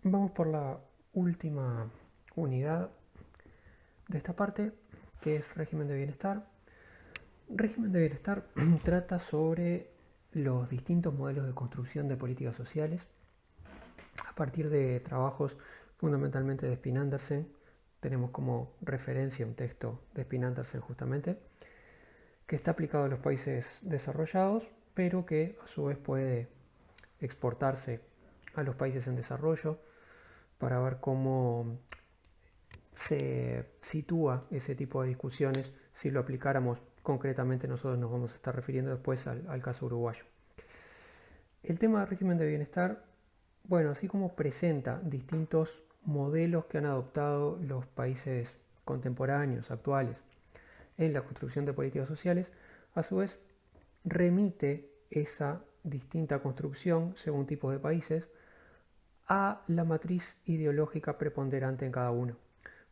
Vamos por la última unidad de esta parte, que es régimen de bienestar. Régimen de bienestar trata sobre los distintos modelos de construcción de políticas sociales a partir de trabajos fundamentalmente de Spin Andersen. Tenemos como referencia un texto de Spin Andersen justamente, que está aplicado a los países desarrollados, pero que a su vez puede exportarse a los países en desarrollo para ver cómo se sitúa ese tipo de discusiones. Si lo aplicáramos concretamente, nosotros nos vamos a estar refiriendo después al caso uruguayo. El tema del régimen de bienestar, bueno, así como presenta distintos modelos que han adoptado los países contemporáneos, actuales, en la construcción de políticas sociales, a su vez remite esa distinta construcción según tipos de países a la matriz ideológica preponderante en cada uno.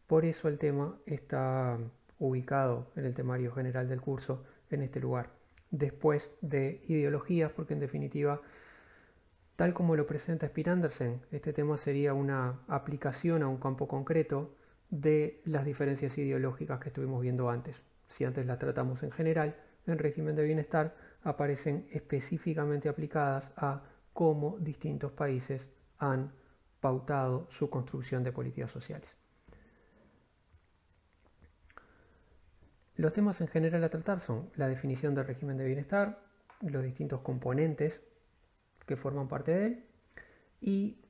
Por eso el tema está ubicado en el temario general del curso en este lugar, después de ideologías, porque en definitiva, tal como lo presenta Spin Andersen, este tema sería una aplicación a un campo concreto de las diferencias ideológicas que estuvimos viendo antes. Si antes las tratamos en general, en régimen de bienestar aparecen específicamente aplicadas a cómo distintos países han pautado su construcción de políticas sociales. Los temas en general a tratar son la definición del régimen de bienestar, los distintos componentes que forman parte de él y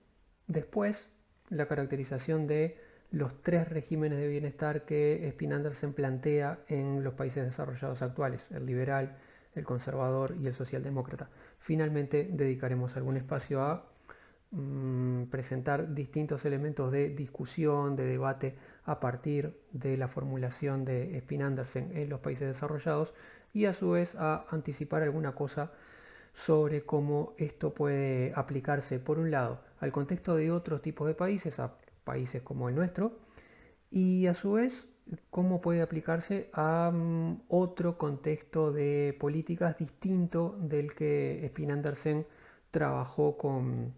después la caracterización de los tres regímenes de bienestar que Spin Andersen plantea en los países desarrollados actuales, el liberal, el conservador y el socialdemócrata. Finalmente dedicaremos algún espacio a presentar distintos elementos de discusión, de debate a partir de la formulación de Spin Andersen en los países desarrollados y a su vez a anticipar alguna cosa sobre cómo esto puede aplicarse, por un lado, al contexto de otros tipos de países, a países como el nuestro, y a su vez cómo puede aplicarse a otro contexto de políticas distinto del que Spin Andersen trabajó con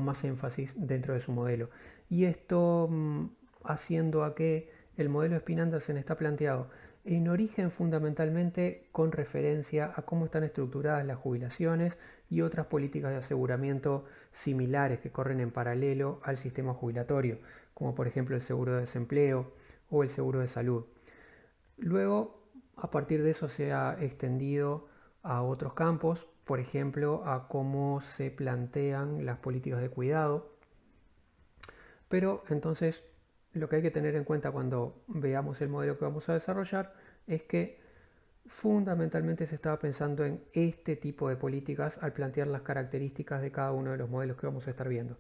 más énfasis dentro de su modelo. Y esto haciendo a que el modelo de Spin Andersen está planteado en origen fundamentalmente con referencia a cómo están estructuradas las jubilaciones y otras políticas de aseguramiento similares que corren en paralelo al sistema jubilatorio, como por ejemplo el seguro de desempleo o el seguro de salud. Luego, a partir de eso se ha extendido a otros campos, por ejemplo, a cómo se plantean las políticas de cuidado. Pero entonces, lo que hay que tener en cuenta cuando veamos el modelo que vamos a desarrollar es que fundamentalmente se estaba pensando en este tipo de políticas al plantear las características de cada uno de los modelos que vamos a estar viendo.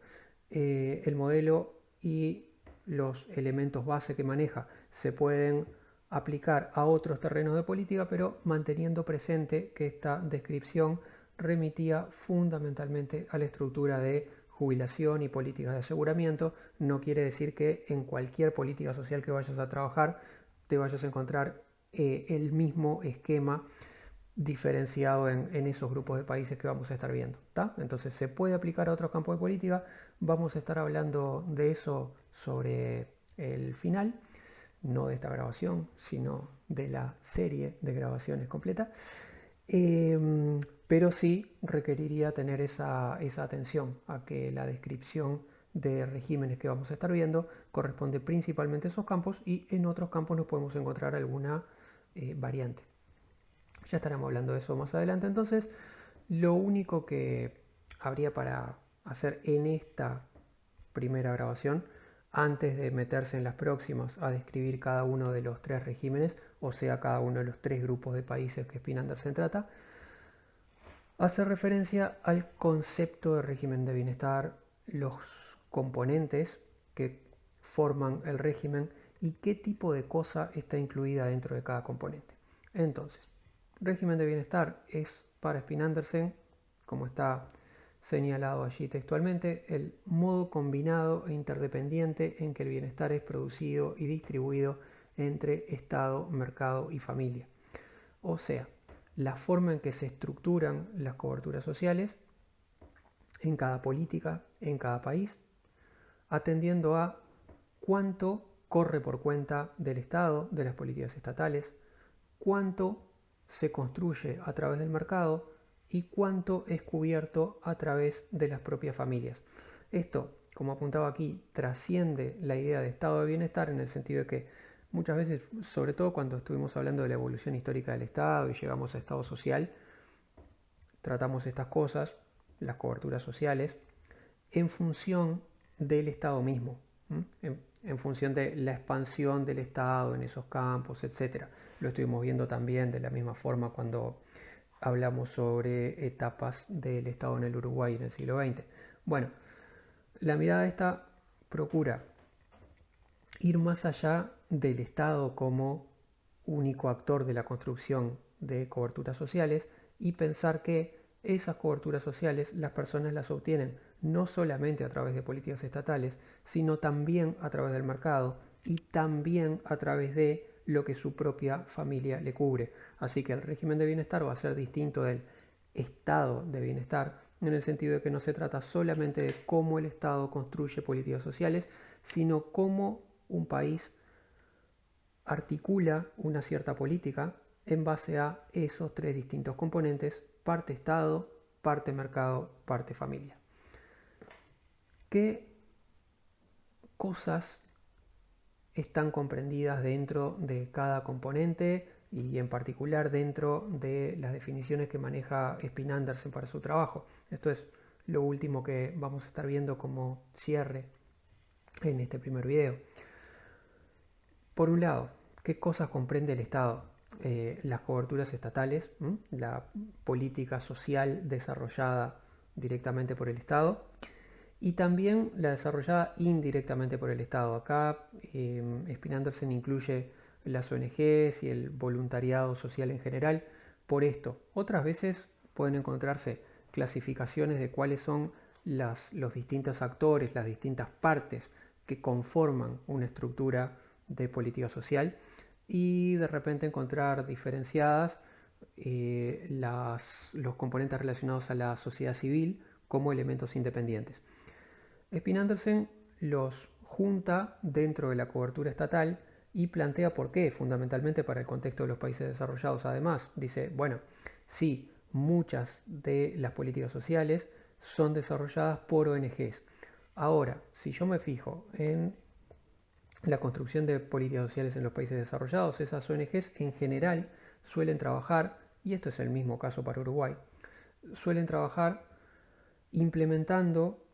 El modelo y los elementos base que maneja se pueden aplicar a otros terrenos de política, pero manteniendo presente que esta descripción remitía fundamentalmente a la estructura de jubilación y políticas de aseguramiento. No quiere decir que en cualquier política social que vayas a trabajar te vayas a encontrar el mismo esquema diferenciado en esos grupos de países que vamos a estar viendo. ¿Tá? Entonces se puede aplicar a otros campos de política. Vamos a estar hablando de eso sobre el final, no de esta grabación, sino de la serie de grabaciones completa. Pero sí requeriría tener esa atención a que la descripción de regímenes que vamos a estar viendo corresponde principalmente a esos campos y en otros campos nos podemos encontrar alguna variante. Ya estaremos hablando de eso más adelante. Entonces, lo único que habría para hacer en esta primera grabación, antes de meterse en las próximas a describir cada uno de los tres regímenes, o sea, cada uno de los tres grupos de países que Spin Andersen trata, hace referencia al concepto de régimen de bienestar, los componentes que forman el régimen y qué tipo de cosa está incluida dentro de cada componente. Entonces, régimen de bienestar es para Spin Andersen, como está señalado allí textualmente, el modo combinado e interdependiente en que el bienestar es producido y distribuido entre Estado, mercado y familia. O sea, la forma en que se estructuran las coberturas sociales en cada política, en cada país, atendiendo a cuánto corre por cuenta del Estado, de las políticas estatales, cuánto se construye a través del mercado y cuánto es cubierto a través de las propias familias. Esto, como apuntaba aquí, trasciende la idea de estado de bienestar en el sentido de que muchas veces, sobre todo cuando estuvimos hablando de la evolución histórica del Estado y llegamos a estado social, tratamos estas cosas, las coberturas sociales, en función del Estado mismo, en función de la expansión del Estado en esos campos, etc. Lo estuvimos viendo también de la misma forma cuando hablamos sobre etapas del Estado en el Uruguay en el siglo XX. Bueno, la mirada esta procura ir más allá del Estado como único actor de la construcción de coberturas sociales y pensar que esas coberturas sociales las personas las obtienen no solamente a través de políticas estatales, sino también a través del mercado y también a través de lo que su propia familia le cubre. Así que el régimen de bienestar va a ser distinto del estado de bienestar, en el sentido de que no se trata solamente de cómo el Estado construye políticas sociales, sino cómo un país articula una cierta política en base a esos tres distintos componentes: parte Estado, parte mercado, parte familia. ¿Qué cosas están comprendidas dentro de cada componente y en particular dentro de las definiciones que maneja Spin Andersen para su trabajo? Esto es lo último que vamos a estar viendo como cierre en este primer video. Por un lado, ¿qué cosas comprende el Estado? Las coberturas estatales, la política social desarrollada directamente por el Estado y también la desarrollada indirectamente por el Estado. Acá Spin Andersen incluye las ONGs y el voluntariado social en general. Por esto, otras veces pueden encontrarse clasificaciones de cuáles son los distintos actores, las distintas partes que conforman una estructura de política social y de repente encontrar diferenciadas los componentes relacionados a la sociedad civil como elementos independientes. Spin Andersen los junta dentro de la cobertura estatal y plantea por qué, fundamentalmente para el contexto de los países desarrollados. Además, dice, bueno, sí, muchas de las políticas sociales son desarrolladas por ONGs. Ahora, si yo me fijo en la construcción de políticas sociales en los países desarrollados, esas ONGs en general suelen trabajar, y esto es el mismo caso para Uruguay, suelen trabajar implementando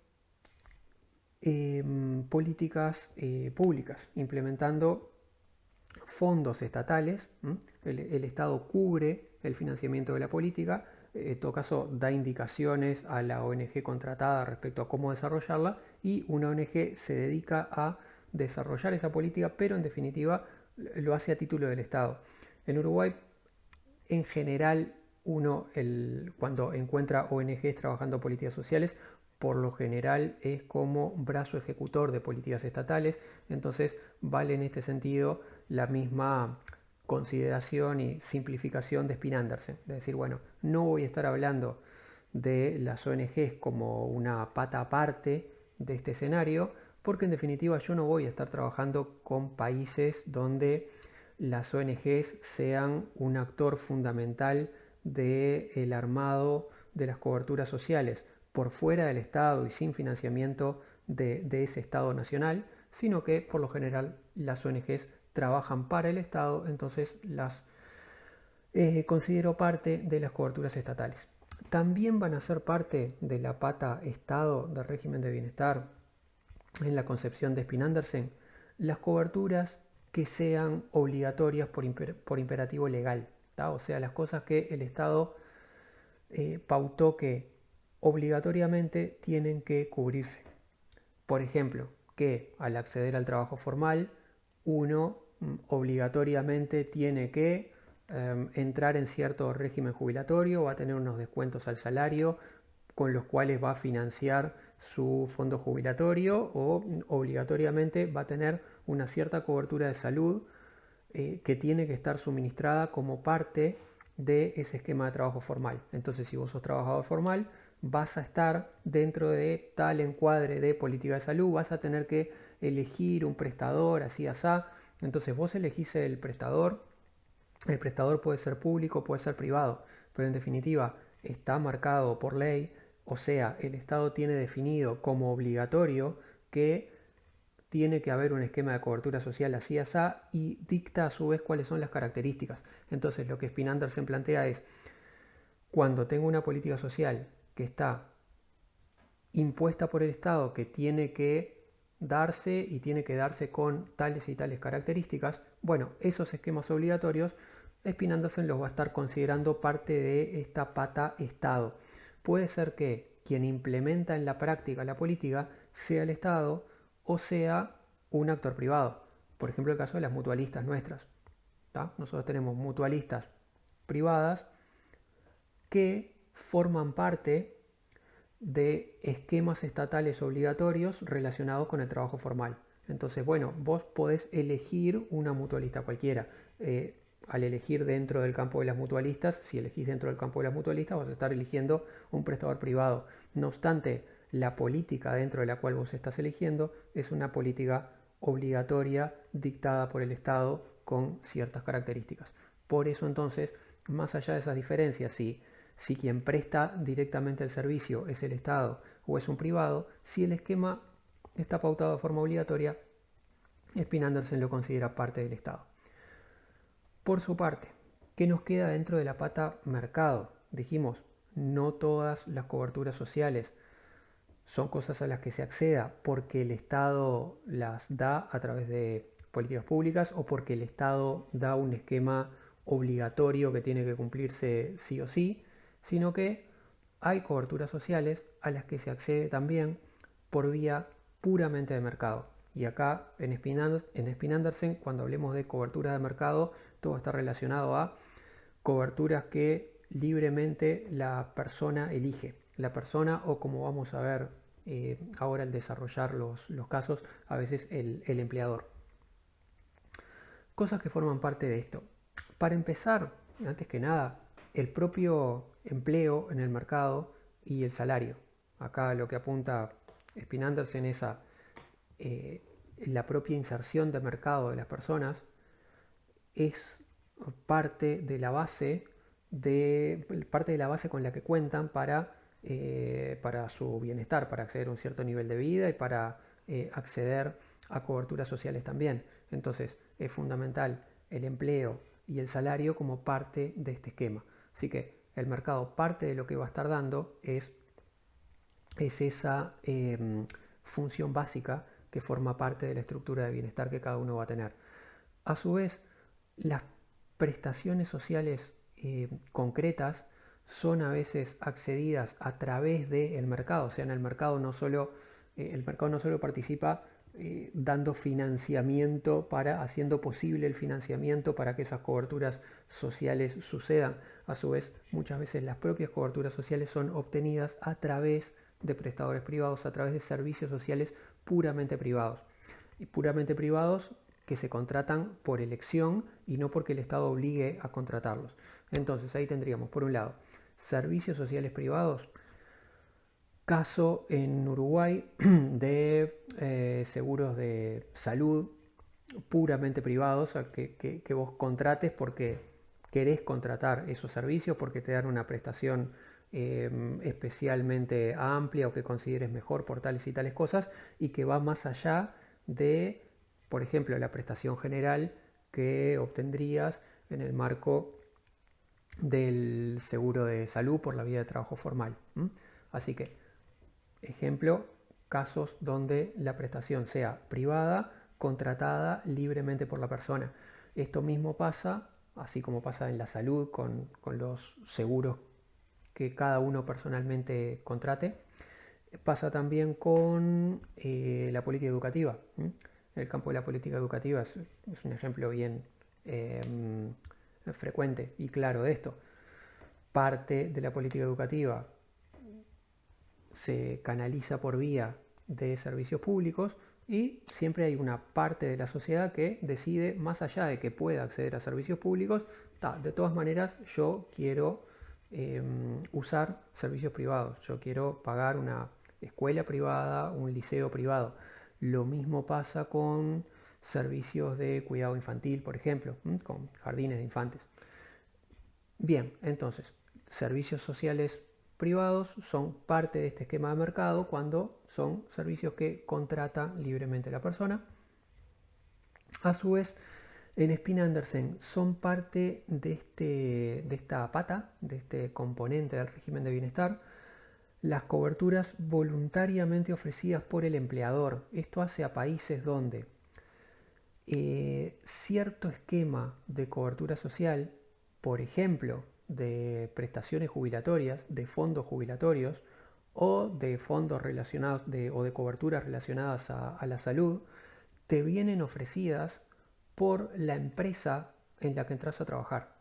políticas públicas, implementando fondos estatales. El Estado cubre el financiamiento de la política, en todo caso da indicaciones a la ONG contratada respecto a cómo desarrollarla y una ONG se dedica a desarrollar esa política, pero en definitiva lo hace a título del Estado. En Uruguay, en general, cuando encuentra ONGs trabajando políticas sociales, por lo general es como brazo ejecutor de políticas estatales, entonces vale en este sentido la misma consideración y simplificación de Spin Andersen. Es decir, bueno, no voy a estar hablando de las ONGs como una pata aparte de este escenario, porque en definitiva yo no voy a estar trabajando con países donde las ONGs sean un actor fundamental del armado de las coberturas sociales por fuera del Estado y sin financiamiento de ese Estado nacional, sino que por lo general las ONGs trabajan para el Estado, entonces las considero parte de las coberturas estatales. También van a ser parte de la pata Estado del régimen de bienestar en la concepción de Spin Andersen las coberturas que sean obligatorias por imperativo legal, ¿tá? O sea, las cosas que el Estado pautó que obligatoriamente tienen que cubrirse. Por ejemplo, que al acceder al trabajo formal uno obligatoriamente tiene que entrar en cierto régimen jubilatorio, va a tener unos descuentos al salario con los cuales va a financiar su fondo jubilatorio o obligatoriamente va a tener una cierta cobertura de salud que tiene que estar suministrada como parte de ese esquema de trabajo formal. Entonces, si vos sos trabajador formal, vas a estar dentro de tal encuadre de política de salud, vas a tener que elegir un prestador, así, asá. Entonces vos elegís el prestador puede ser público, puede ser privado, pero en definitiva está marcado por ley, o sea, el Estado tiene definido como obligatorio que tiene que haber un esquema de cobertura social así asá y dicta a su vez cuáles son las características. Entonces lo que Spin Andersen plantea es, cuando tengo una política social que está impuesta por el Estado, que tiene que darse y tiene que darse con tales y tales características, bueno, esos esquemas obligatorios, Spin Andersen los va a estar considerando parte de esta pata Estado. Puede ser que quien implementa en la práctica la política sea el Estado o sea un actor privado. Por ejemplo, el caso de las mutualistas nuestras. ¿Tá? Nosotros tenemos mutualistas privadas que forman parte de esquemas estatales obligatorios relacionados con el trabajo formal. Entonces, bueno, vos podés elegir una mutualista cualquiera. Al elegir dentro del campo de las mutualistas, si elegís dentro del campo de las mutualistas, vas a estar eligiendo un prestador privado. No obstante, la política dentro de la cual vos estás eligiendo es una política obligatoria dictada por el Estado con ciertas características. Por eso entonces, más allá de esas diferencias, si quien presta directamente el servicio es el Estado o es un privado, si el esquema está pautado de forma obligatoria, Spin Andersen lo considera parte del Estado. Por su parte, ¿qué nos queda dentro de la pata mercado? Dijimos, no todas las coberturas sociales son cosas a las que se acceda porque el Estado las da a través de políticas públicas o porque el Estado da un esquema obligatorio que tiene que cumplirse sí o sí, sino que hay coberturas sociales a las que se accede también por vía puramente de mercado. Y acá en Spin Andersen, cuando hablemos de cobertura de mercado, todo está relacionado a coberturas que libremente la persona elige. La persona o, como vamos a ver ahora al desarrollar los casos, a veces el empleador. Cosas que forman parte de esto. Para empezar, antes que nada, el propio empleo en el mercado y el salario. Acá lo que apunta Spin Andersen es a la propia inserción de mercado de las personas es parte de la base con la que cuentan para su bienestar, para acceder a un cierto nivel de vida y para acceder a coberturas sociales también. Entonces es fundamental el empleo y el salario como parte de este esquema. Así que el mercado, parte de lo que va a estar dando es esa función básica que forma parte de la estructura de bienestar que cada uno va a tener. A su vez, las prestaciones sociales concretas son a veces accedidas a través del mercado, o sea, en el mercado el mercado no solo participa dando financiamiento haciendo posible el financiamiento para que esas coberturas sociales sucedan. A su vez, muchas veces las propias coberturas sociales son obtenidas a través de prestadores privados, a través de servicios sociales puramente privados. Y puramente privados que se contratan por elección y no porque el Estado obligue a contratarlos. Entonces ahí tendríamos, por un lado, servicios sociales privados, caso en Uruguay de seguros de salud puramente privados, que vos contrates porque querés contratar esos servicios, porque te dan una prestación especialmente amplia o que consideres mejor por tales y tales cosas y que va más allá de, por ejemplo, la prestación general que obtendrías en el marco del seguro de salud por la vía de trabajo formal. Así que, ejemplo, casos donde la prestación sea privada, contratada libremente por la persona. Esto mismo pasa, así como pasa en la salud con los seguros que cada uno personalmente contrate, pasa también con la política educativa. El campo de la política educativa es un ejemplo bien frecuente y claro de esto. Parte de la política educativa se canaliza por vía de servicios públicos y siempre hay una parte de la sociedad que decide, más allá de que pueda acceder a servicios públicos, de todas maneras yo quiero usar servicios privados. Yo quiero pagar una escuela privada, un liceo privado. Lo mismo pasa con servicios de cuidado infantil, por ejemplo, con jardines de infantes. Bien, entonces, servicios sociales privados son parte de este esquema de mercado cuando son servicios que contrata libremente la persona. A su vez, en Spin Andersen son parte de esta pata, de este componente del régimen de bienestar, las coberturas voluntariamente ofrecidas por el empleador. Esto hace a países donde cierto esquema de cobertura social, por ejemplo, de prestaciones jubilatorias, de fondos jubilatorios o de fondos relacionados o de coberturas relacionadas a la salud, te vienen ofrecidas por la empresa en la que entras a trabajar.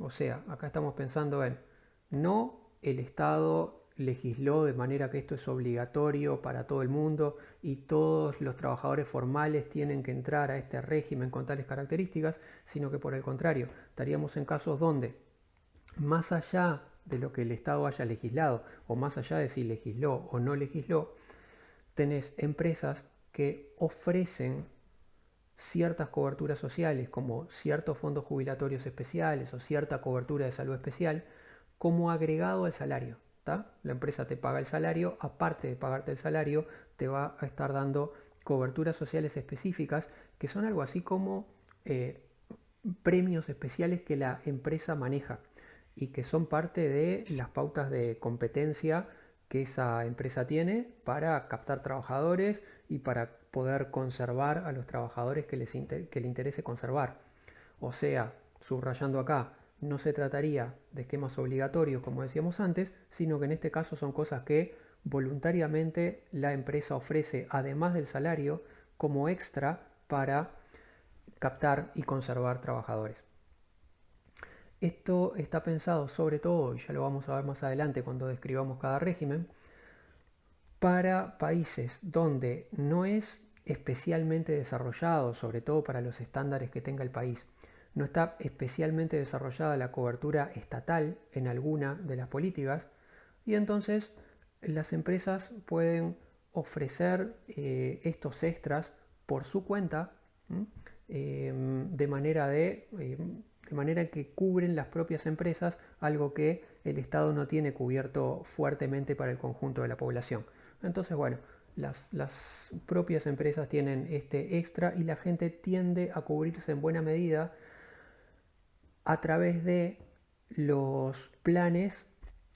O sea, acá estamos pensando en, no el Estado legisló de manera que esto es obligatorio para todo el mundo y todos los trabajadores formales tienen que entrar a este régimen con tales características, sino que por el contrario, estaríamos en casos donde, más allá de lo que el Estado haya legislado, o más allá de si legisló o no legisló, tenés empresas que ofrecen ciertas coberturas sociales, como ciertos fondos jubilatorios especiales o cierta cobertura de salud especial, como agregado al salario. ¿Tá? La empresa te paga el salario, aparte de pagarte el salario, te va a estar dando coberturas sociales específicas, que son algo así como premios especiales que la empresa maneja y que son parte de las pautas de competencia que esa empresa tiene para captar trabajadores y para poder conservar a los trabajadores que le interese conservar. O sea, subrayando acá, no se trataría de esquemas obligatorios como decíamos antes, sino que en este caso son cosas que voluntariamente la empresa ofrece además del salario como extra para captar y conservar trabajadores. Esto está pensado sobre todo, y ya lo vamos a ver más adelante cuando describamos cada régimen, para países donde no es especialmente desarrollado, sobre todo para los estándares que tenga el país, no está especialmente desarrollada la cobertura estatal en alguna de las políticas, y entonces las empresas pueden ofrecer estos extras por su cuenta, de manera que cubren las propias empresas algo que el Estado no tiene cubierto fuertemente para el conjunto de la población. Entonces, bueno, las propias empresas tienen este extra y la gente tiende a cubrirse en buena medida a través de los planes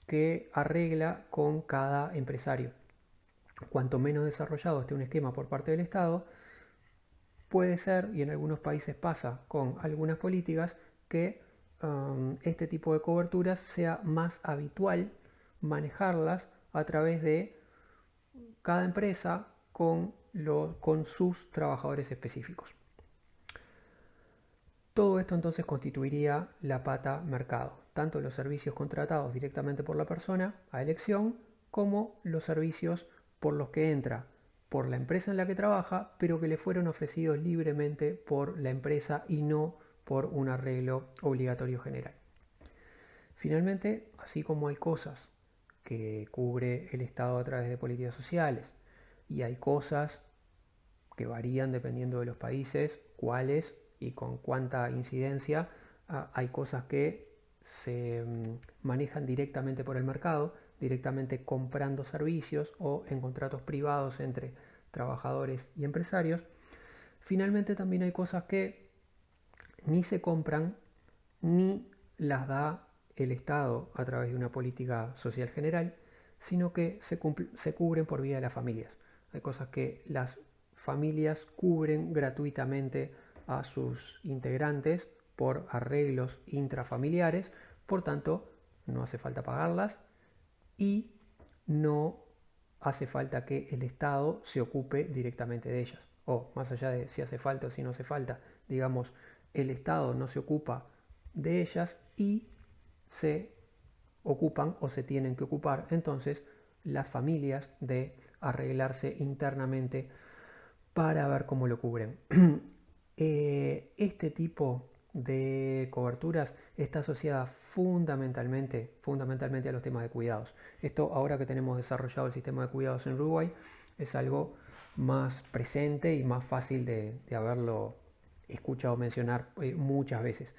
que arregla con cada empresario. Cuanto menos desarrollado esté un esquema por parte del Estado, puede ser, y en algunos países pasa con algunas políticas, que este tipo de coberturas sea más habitual manejarlas a través de cada empresa con sus trabajadores específicos. Todo esto entonces constituiría la pata mercado, tanto los servicios contratados directamente por la persona a elección, como los servicios por los que entra por la empresa en la que trabaja, pero que le fueron ofrecidos libremente por la empresa y no por un arreglo obligatorio general. Finalmente, así como hay cosas que cubre el Estado a través de políticas sociales y hay cosas que varían dependiendo de los países, cuáles y con cuánta incidencia, hay cosas que se manejan directamente por el mercado, directamente comprando servicios o en contratos privados entre trabajadores y empresarios. Finalmente también hay cosas que ni se compran ni las da el Estado a través de una política social general, sino que se cubren por vía de las familias. Hay cosas que las familias cubren gratuitamente a sus integrantes por arreglos intrafamiliares, por tanto no hace falta pagarlas y no hace falta que el Estado se ocupe directamente de ellas. O más allá de si hace falta o si no hace falta, digamos, el Estado no se ocupa de ellas y se ocupan o se tienen que ocupar entonces las familias de arreglarse internamente para ver cómo lo cubren. Este tipo de coberturas está asociada fundamentalmente a los temas de cuidados. Esto, ahora que tenemos desarrollado el sistema de cuidados en Uruguay, es algo más presente y más fácil de haberlo escuchado mencionar muchas veces.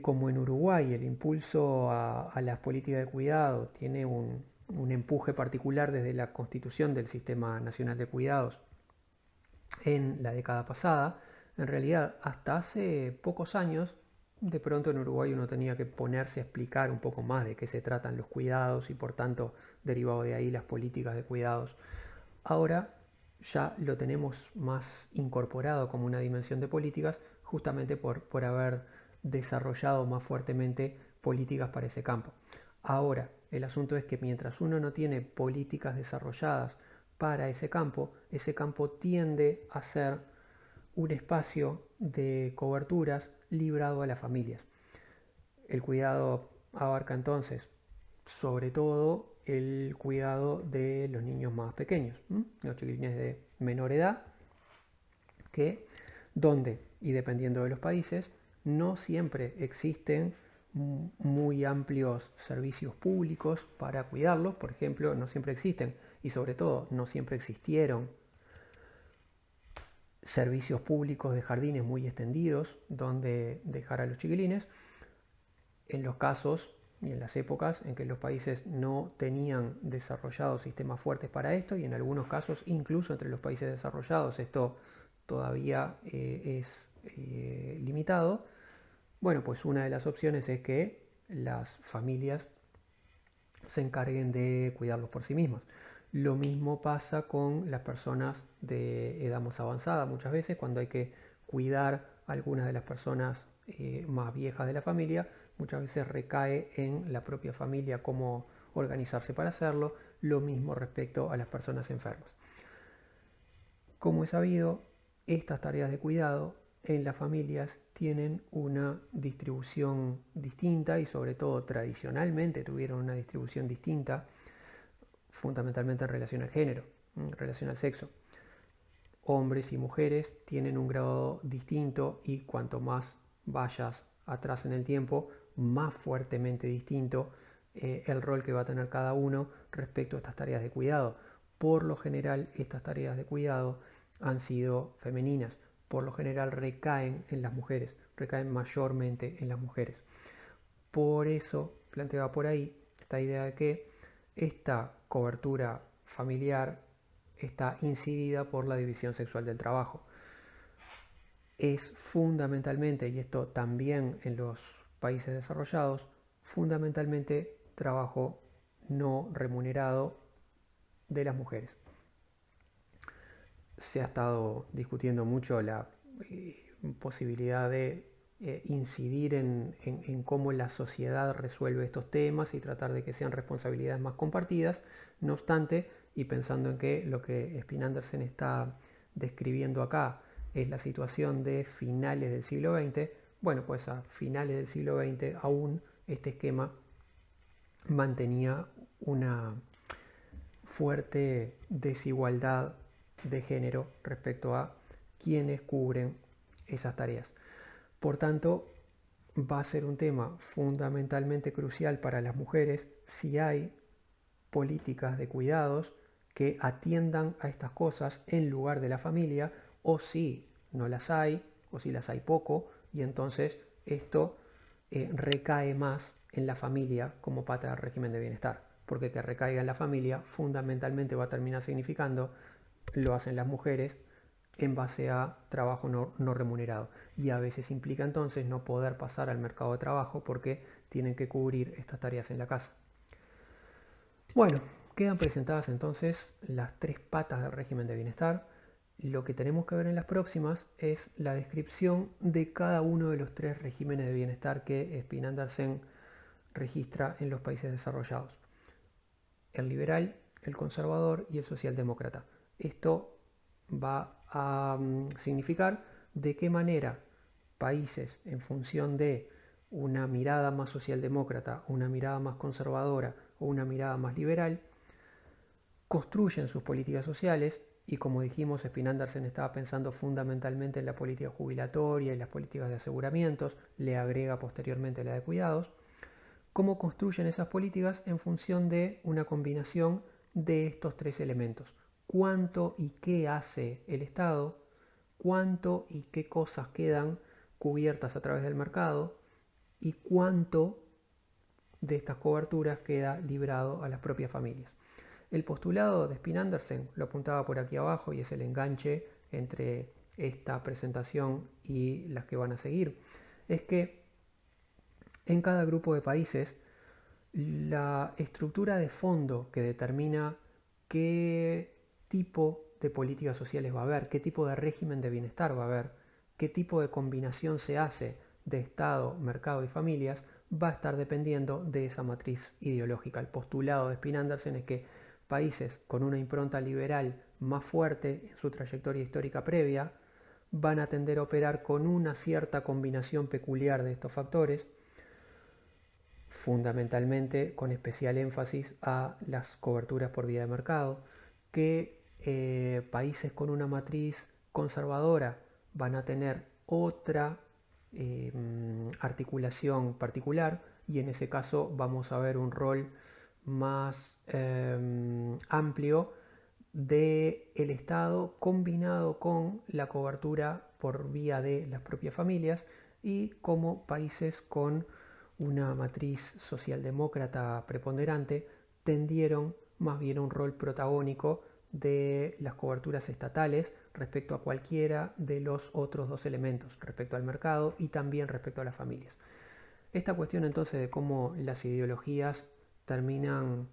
Como en Uruguay el impulso a las políticas de cuidado tiene un empuje particular desde la constitución del Sistema Nacional de Cuidados en la década pasada, en realidad hasta hace pocos años, de pronto en Uruguay uno tenía que ponerse a explicar un poco más de qué se tratan los cuidados y por tanto derivado de ahí las políticas de cuidados. Ahora ya lo tenemos más incorporado como una dimensión de políticas justamente por haber desarrollado más fuertemente políticas para ese campo. Ahora, el asunto es que mientras uno no tiene políticas desarrolladas para ese campo tiende a ser un espacio de coberturas librado a las familias. El cuidado abarca entonces, sobre todo, el cuidado de los niños más pequeños, los chiquilines de menor edad, que donde, y dependiendo de los países, no siempre existen muy amplios servicios públicos para cuidarlos, por ejemplo, no siempre existen y sobre todo no siempre existieron servicios públicos de jardines muy extendidos donde dejar a los chiquilines. En los casos y en las épocas en que los países no tenían desarrollados sistemas fuertes para esto, y en algunos casos incluso entre los países desarrollados esto todavía es limitado, bueno, pues una de las opciones es que las familias se encarguen de cuidarlos por sí mismas. Lo mismo pasa con las personas de edad más avanzada muchas veces, cuando hay que cuidar a algunas de las personas más viejas de la familia, muchas veces recae en la propia familia cómo organizarse para hacerlo. Lo mismo respecto a las personas enfermas. Como es sabido, estas tareas de cuidado en las familias tienen una distribución distinta y sobre todo tradicionalmente tuvieron una distribución distinta, fundamentalmente en relación al género, en relación al sexo. Hombres y mujeres tienen un grado distinto y cuanto más vayas atrás en el tiempo, más fuertemente distinto el rol que va a tener cada uno respecto a estas tareas de cuidado. Por lo general, estas tareas de cuidado han sido femeninas, por lo general recaen en las mujeres, recaen mayormente en las mujeres. Por eso planteaba por ahí esta idea de que esta cobertura familiar está incidida por la división sexual del trabajo. Es fundamentalmente, y esto también en los países desarrollados, fundamentalmente trabajo no remunerado de las mujeres. Se ha estado discutiendo mucho la posibilidad de incidir en cómo la sociedad resuelve estos temas y tratar de que sean responsabilidades más compartidas. No obstante, y pensando en que lo que Spin-Andersen está describiendo acá es la situación de finales del siglo XX, bueno, pues a finales del siglo XX aún este esquema mantenía una fuerte desigualdad de género respecto a quienes cubren esas tareas. Por tanto, va a ser un tema fundamentalmente crucial para las mujeres si hay políticas de cuidados que atiendan a estas cosas en lugar de la familia, o si no las hay, o si las hay poco, y entonces esto recae más en la familia como pata del régimen de bienestar, porque que recaiga en la familia fundamentalmente va a terminar significando lo hacen las mujeres en base a trabajo no remunerado, y a veces implica entonces no poder pasar al mercado de trabajo porque tienen que cubrir estas tareas en la casa. Bueno, quedan presentadas entonces las tres patas del régimen de bienestar. Lo que tenemos que ver en las próximas es la descripción de cada uno de los tres regímenes de bienestar que Spin-Andersen registra en los países desarrollados: el liberal, el conservador y el socialdemócrata. Esto va a significar de qué manera países, en función de una mirada más socialdemócrata, una mirada más conservadora o una mirada más liberal, construyen sus políticas sociales y como dijimos, Spin-Andersen estaba pensando fundamentalmente en la política jubilatoria y las políticas de aseguramientos, le agrega posteriormente la de cuidados. ¿Cómo construyen esas políticas? En función de una combinación de estos tres elementos. ¿Cuánto y qué hace el Estado? ¿Cuánto y qué cosas quedan cubiertas a través del mercado? ¿Y cuánto de estas coberturas queda librado a las propias familias? El postulado de Spin-Andersen, lo apuntaba por aquí abajo y es el enganche entre esta presentación y las que van a seguir, es que en cada grupo de países la estructura de fondo que determina qué tipo de políticas sociales va a haber, qué tipo de régimen de bienestar va a haber, qué tipo de combinación se hace de Estado, mercado y familias, va a estar dependiendo de esa matriz ideológica. El postulado de Spin-Andersen es que países con una impronta liberal más fuerte en su trayectoria histórica previa van a tender a operar con una cierta combinación peculiar de estos factores, fundamentalmente con especial énfasis a las coberturas por vía de mercado, que países con una matriz conservadora van a tener otra articulación particular y en ese caso vamos a ver un rol más amplio del Estado combinado con la cobertura por vía de las propias familias y como países con una matriz socialdemócrata preponderante tendieron más bien a un rol protagónico de las coberturas estatales respecto a cualquiera de los otros dos elementos, respecto al mercado y también respecto a las familias. Esta cuestión entonces de cómo las ideologías terminan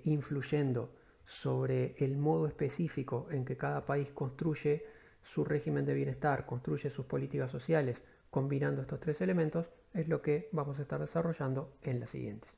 influyendo sobre el modo específico en que cada país construye su régimen de bienestar, construye sus políticas sociales, combinando estos tres elementos, es lo que vamos a estar desarrollando en las siguientes.